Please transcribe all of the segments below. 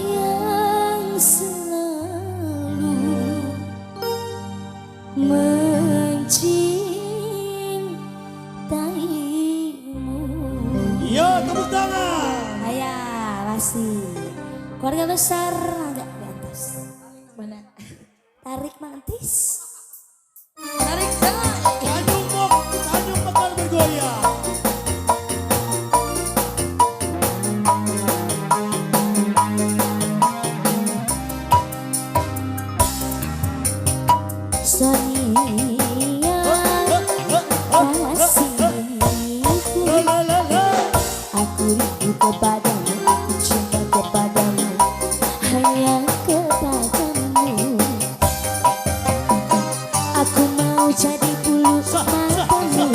yang selalu mencintaimu. Yo, tepuk tangan. Ayah, masih keluarga besar agak di atas. Mana? Tarik mantis. Tarik jalan. Tanjung Mekar bergoyang. Sonia kasihku, aku rindu kepadamu, aku cinta kepadamu, hanya kepadamu. Aku mau jadi bulu matamu,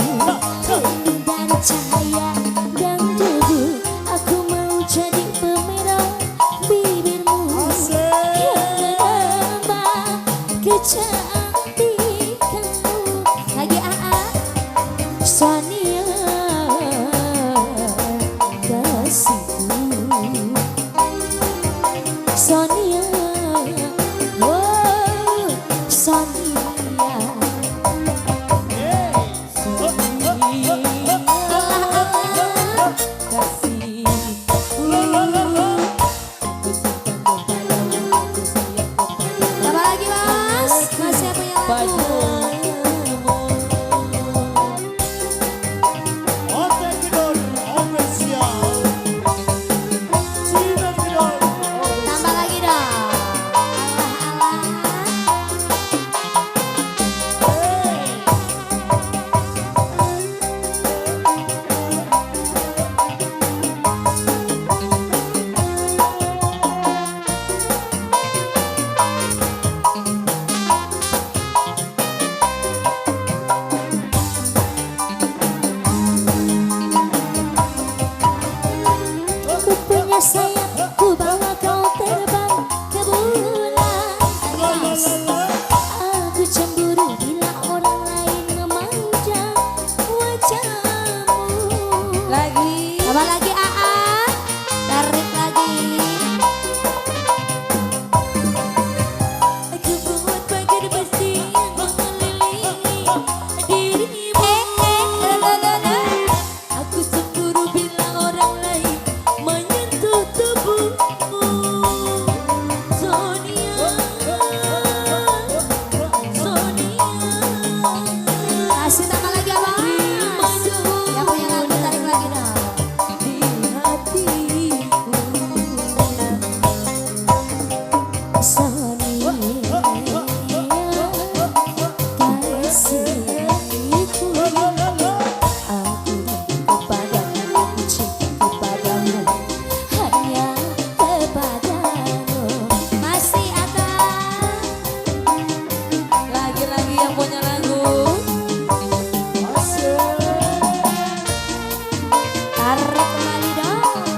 lindung dari cahaya dan debu. Aku mau jadi pemerah bibirmu yang menambah kecantikanmu. Lagi Sonia kasihku, Sonia, oh Sonia. Apa lagi mas? Masih punya lagu? Tambah lagi dong. Ku punya sayap, ku bawa kau terbang ke bulan. Aku cemburu bila orang lain memanjang wajahmu. Lagi. Apa lagi tarik lagi. Aku buat pagar besi yang mengelilingi dirimu. Aku cemburu bila orang lain menyentuh tubuhmu. Sonia, Sonia. Kasih tambah lagi apa? Yang punya lagu tarik lagi dong. Di hatiku, Sonia kasihku. Aku kepadamu, aku cinta kepadamu, hanya kepadamu. Masih ada lagi-lagi yang punya lagu. Tarik kembali dong.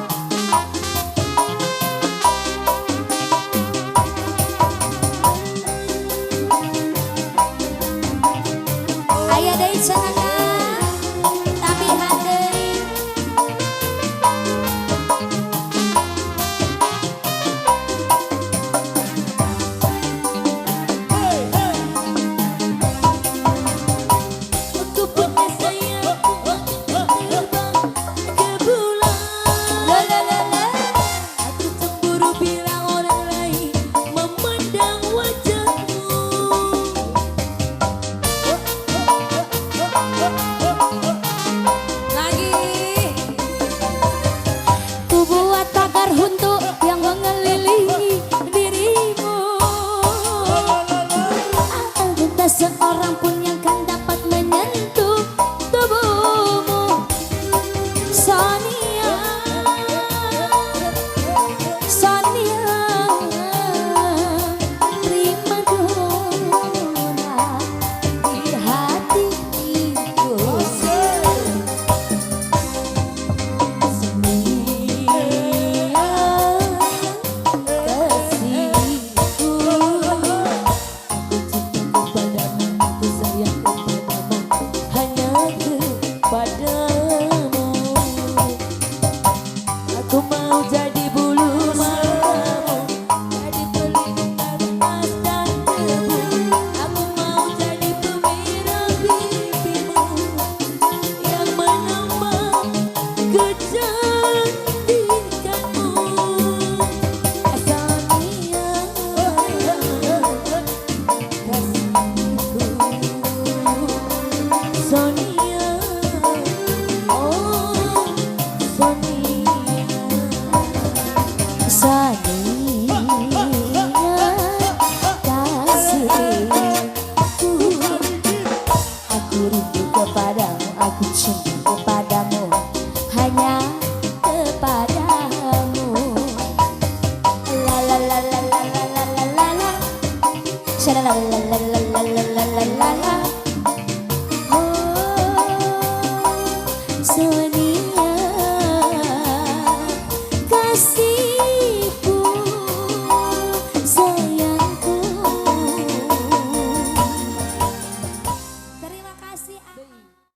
Ayah dari sana tapi hati. Aku punya sayap, aku terbang ke bulan. mau jadi bulu matamu, jadi pelindung emas dan debu. Aku mau jadi pemirah pipimu yang menambah kecantikanmu. Sonia, kasihku. Sonia, oh Sonia, Sonia, kasihku. Aku rindu kepadamu, aku cinta kepadamu, hanya kepadamu. La la la la la la la la la la. Sha la la la la la la la.